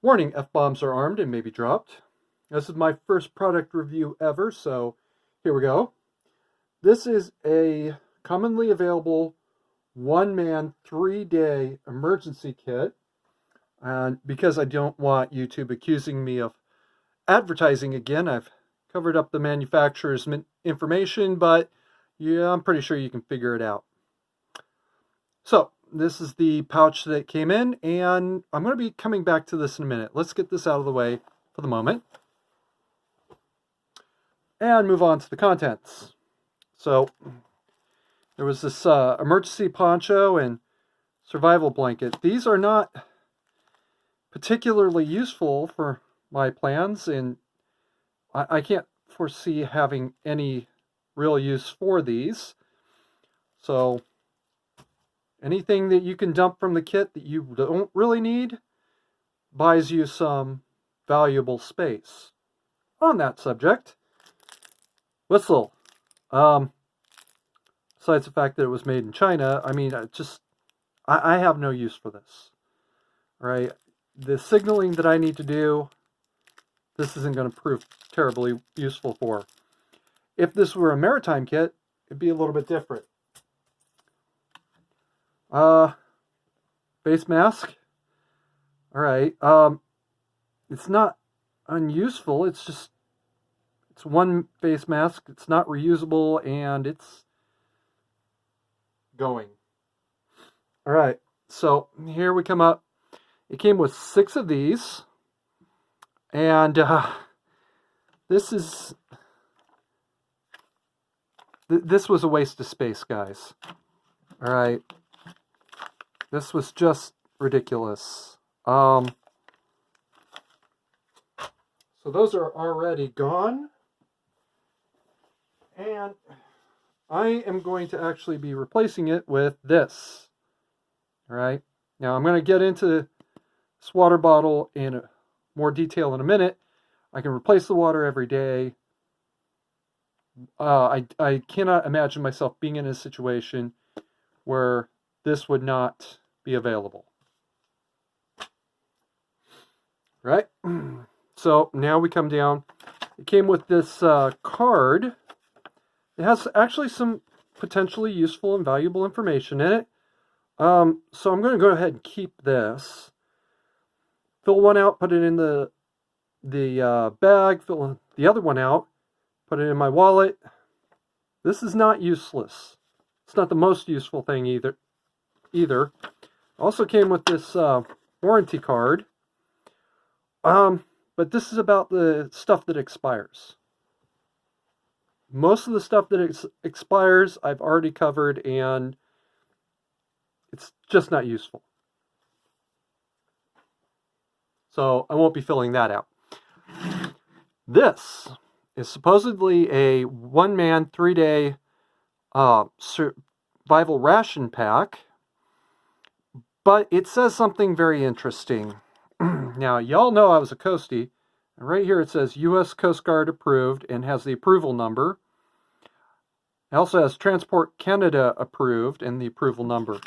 Warning, F-bombs are armed and may be dropped. This is my first product review ever, so here we go. This is a commonly available one-man, 3-day emergency kit. And because I don't want YouTube accusing me of advertising again, I've covered up the manufacturer's information, but yeah, I'm pretty sure you can figure it out. So, this is the pouch that came in, and I'm going to be coming back to this in a minute. Let's get this out of the way for the moment. And move on to the contents. So, there was this emergency poncho and survival blanket. These are not particularly useful for my plans, and I can't foresee having any real use for these. So, anything that you can dump from the kit that you don't really need buys you some valuable space. On that subject, whistle. Besides the fact that it was made in China, I mean, I have no use for this. All right, the signaling that I need to do, this isn't going to prove terribly useful for. If this were a maritime kit, it'd be a little bit different. Face mask. All right. It's not unuseful. It's one face mask. It's not reusable, and it's going. All right. So here we come up. It came with 6 of these, and this was a waste of space, guys. All right. This was just ridiculous. So those are already gone. And I am going to actually be replacing it with this. All right. Now I'm going to get into this water bottle in more detail in a minute. I can replace the water every day. I cannot imagine myself being in a situation where this would not be available. Right? So now we come down. It came with this card. It has actually some potentially useful and valuable information in it. So I'm going to go ahead and keep this. Fill one out, put it in the bag, fill the other one out, put it in my wallet. This is not useless. It's not the most useful thing either. Also came with this warranty card. But this is about the stuff that expires. Most of the stuff that expires I've already covered, and it's just not useful. So I won't be filling that out. This is supposedly a one-man, 3-day survival ration pack, but it says something very interesting. Now, y'all know I was a Coastie, and right here it says U.S. Coast Guard approved and has the approval number. It also has Transport Canada approved and the approval number.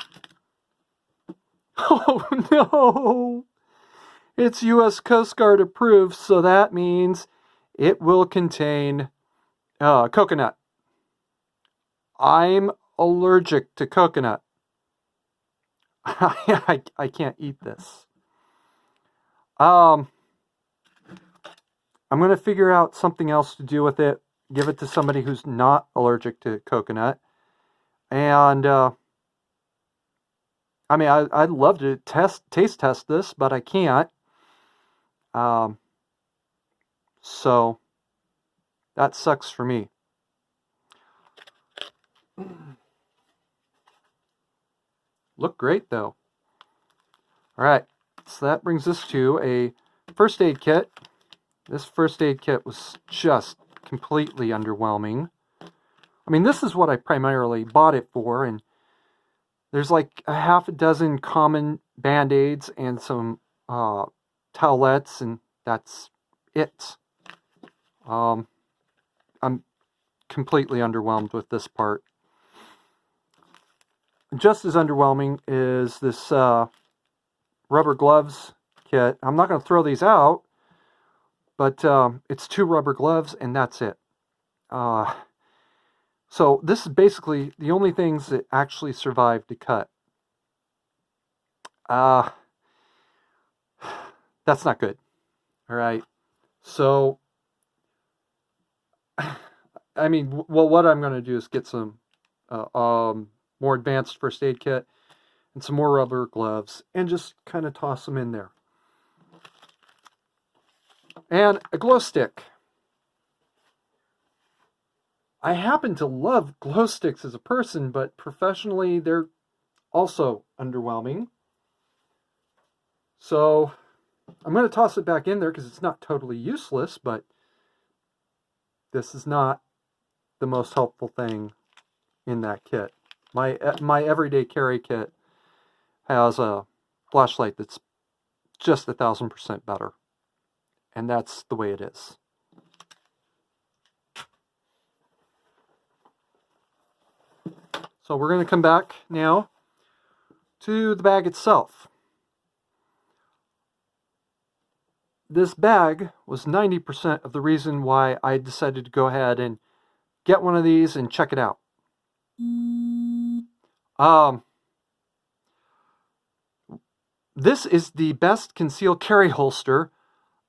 Oh no! It's U.S. Coast Guard approved, so that means it will contain coconut. I'm allergic to coconut. I can't eat this. I'm going to figure out something else to do with it. Give it to somebody who's not allergic to coconut. And, I mean, I'd love to taste test this, but I can't. So, that sucks for me. Look great, though. All right. So that brings us to a first aid kit. This first aid kit was just completely underwhelming. I mean, this is what I primarily bought it for, and there's like a half a dozen common Band-Aids and some towelettes, and that's it. I'm completely underwhelmed with this part. Just as underwhelming is this rubber gloves kit. I'm not going to throw these out, but it's 2 rubber gloves, and that's it. So this is basically the only things that actually survived to cut. That's not good. All right. So, I mean, well, what I'm going to do is get some more advanced first aid kit and some more rubber gloves and just kind of toss them in there. And a glow stick. I happen to love glow sticks as a person, but professionally, they're also underwhelming. So I'm going to toss it back in there because it's not totally useless, but this is not the most helpful thing in that kit. My everyday carry kit has a flashlight that's just 1,000% better. And that's the way it is. So we're going to come back now to the bag itself. This bag was 90% of the reason why I decided to go ahead and get one of these and check it out. This is the best concealed carry holster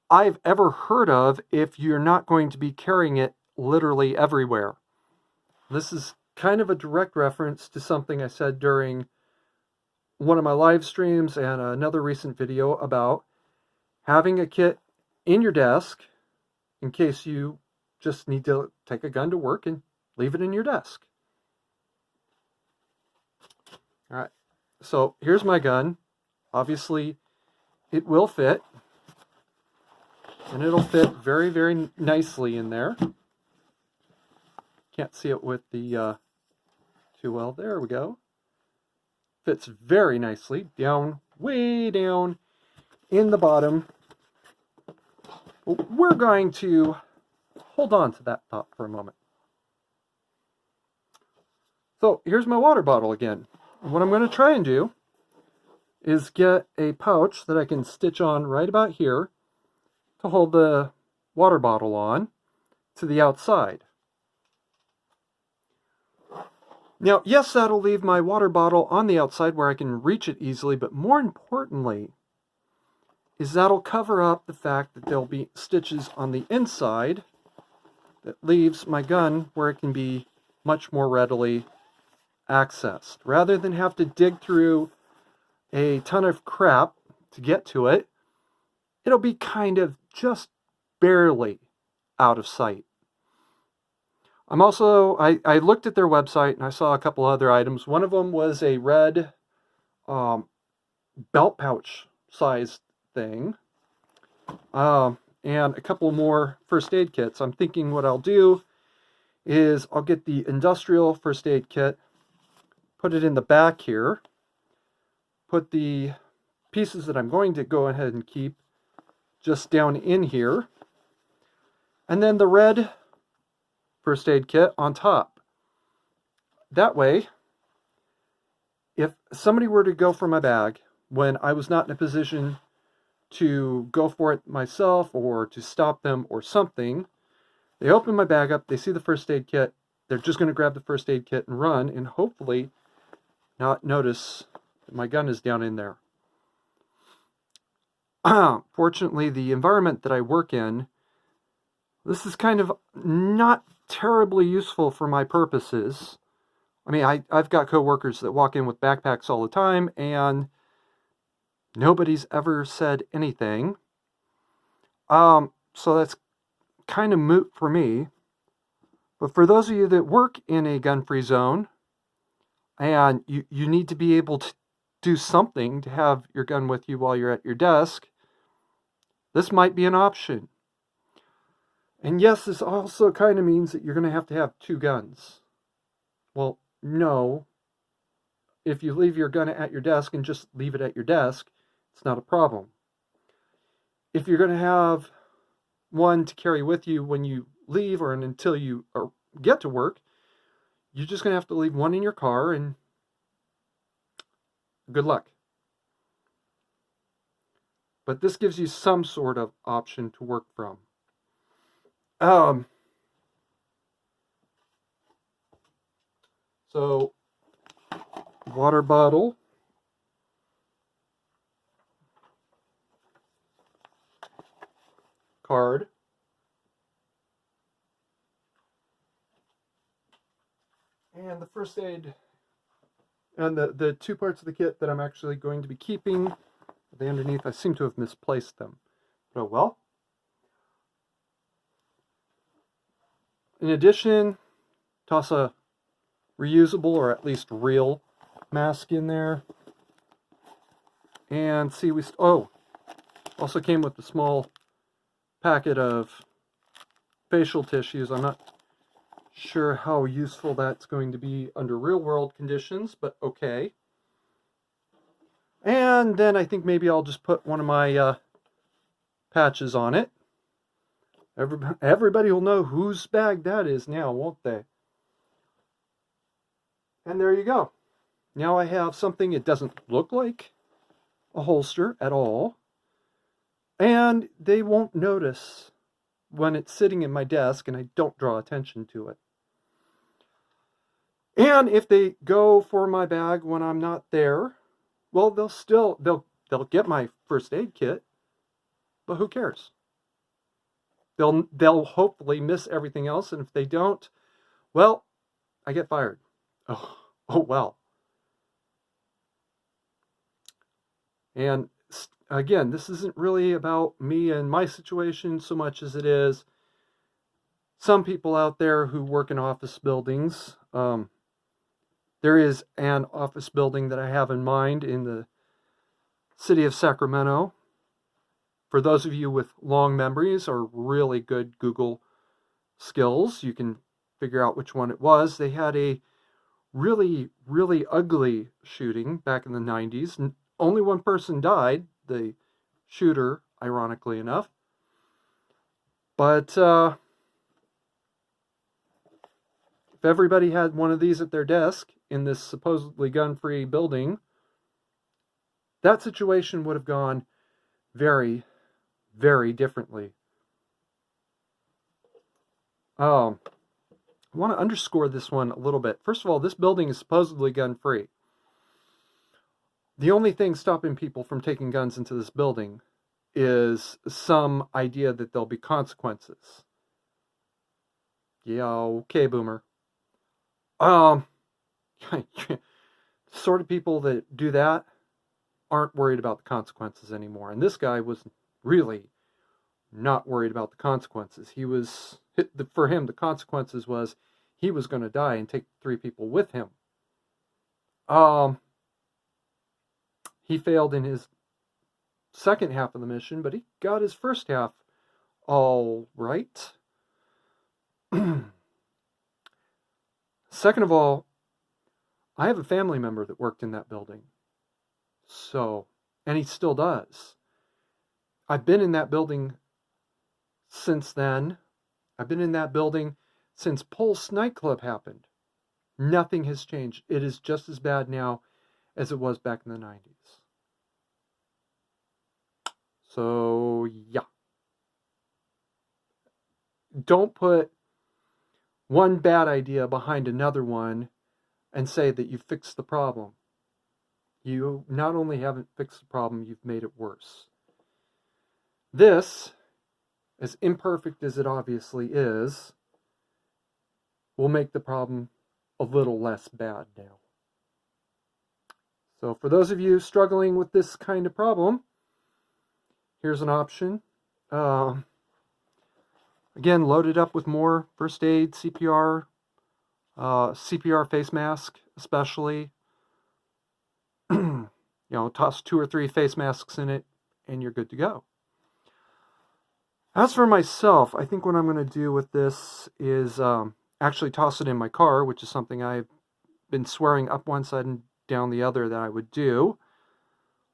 I've ever heard of if you're not going to be carrying it literally everywhere. This is kind of a direct reference to something I said during one of my live streams and another recent video about having a kit in your desk in case you just need to take a gun to work and leave it in your desk. All right, so here's my gun. Obviously, it will fit, and it'll fit very, very nicely in there. Can't see it with the too well. There we go. Fits very nicely down, way down in the bottom. We're going to hold on to that thought for a moment. So here's my water bottle again. What I'm going to try and do is get a pouch that I can stitch on right about here to hold the water bottle on to the outside. Now, yes, that'll leave my water bottle on the outside where I can reach it easily, but more importantly is that'll cover up the fact that there'll be stitches on the inside that leaves my gun where it can be much more readily accessed. Rather than have to dig through a ton of crap to get to it, it'll be kind of just barely out of sight. I'm also, I looked at their website and I saw a couple other items. One of them was a red belt pouch sized thing. And a couple more first aid kits. I'm thinking what I'll do is I'll get the industrial first aid kit, put it in the back here, put the pieces that I'm going to go ahead and keep just down in here, and then the red first aid kit on top. That way, if somebody were to go for my bag when I was not in a position to go for it myself or to stop them or something, they open my bag up, they see the first aid kit, they're just going to grab the first aid kit and run and hopefully not notice that my gun is down in there. Fortunately, the environment that I work in, this is kind of not terribly useful for my purposes. I mean, I've got coworkers that walk in with backpacks all the time, and nobody's ever said anything. So that's kind of moot for me. But for those of you that work in a gun-free zone, and you need to be able to do something to have your gun with you while you're at your desk, this might be an option. And yes, this also kind of means that you're going to have 2 guns. Well, no. If you leave your gun at your desk and just leave it at your desk, it's not a problem. If you're going to have one to carry with you when you leave or until you get to work, you're just going to have to leave one in your car and good luck. but this gives you some sort of option to work from. So, water bottle, card, and the first aid, and the two parts of the kit that I'm actually going to be keeping. Are they underneath? I seem to have misplaced them. But oh well. In addition, toss a reusable or at least real mask in there. And see, also came with a small packet of facial tissues. I'm not sure how useful that's going to be under real world conditions, but okay. And then I think maybe I'll just put one of my patches on it. Everybody will know whose bag that is now, won't they? And there you go. Now I have something. It doesn't look like a holster at all. And they won't notice when it's sitting in my desk and I don't draw attention to it. And if they go for my bag when I'm not there, well, they'll get my first aid kit, but who cares? They'll hopefully miss everything else, and if they don't, well, I get fired. Oh well. And again, this isn't really about me and my situation so much as it is some people out there who work in office buildings. There is an office building that I have in mind in the city of Sacramento. For those of you with long memories or really good Google skills, you can figure out which one it was. They had a really, really ugly shooting back in the 90s. Only one person died, the shooter, ironically enough. But if everybody had one of these at their desk in this supposedly gun-free building, that situation would have gone very, very differently. I want to underscore this one a little bit. First of all, this building is supposedly gun-free. The only thing stopping people from taking guns into this building is some idea that there'll be consequences. Yeah, okay, boomer. Sort of people that do that aren't worried about the consequences anymore. And this guy was really not worried about the consequences. For him, the consequences was he was going to die and take 3 people with him. He failed in his second half of the mission, but he got his first half all right. Second of all, I have a family member that worked in that building. And he still does. I've been in that building since then. I've been in that building since Pulse nightclub happened. Nothing has changed. It is just as bad now as it was back in the 90s. So, yeah. Don't put one bad idea behind another one and say that you fixed the problem. You not only haven't fixed the problem, you've made it worse. This, as imperfect as it obviously is, will make the problem a little less bad now. So for those of you struggling with this kind of problem, here's an option. Again, loaded up with more first aid, CPR, CPR face mask especially. Toss 2 or 3 face masks in it, and you're good to go. As for myself, I think what I'm going to do with this is actually toss it in my car, which is something I've been swearing up one side and down the other that I would do.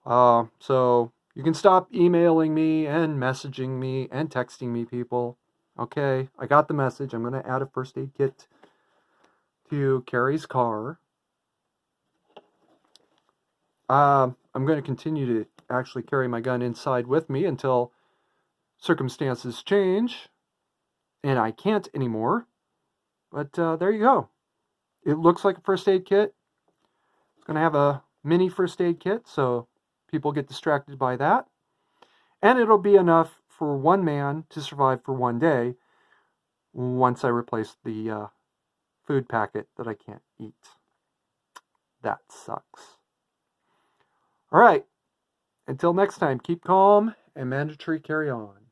So you can stop emailing me and messaging me and texting me, people. Okay, I got the message. I'm going to add a first aid kit to Carrie's car. I'm going to continue to actually carry my gun inside with me until circumstances change and I can't anymore. But there you go. It looks like a first aid kit. It's going to have a mini first aid kit, so people get distracted by that. And it'll be enough for one man to survive for one day once I replace the food packet that I can't eat. That sucks. All right. Until next time, keep calm and mandatory carry on.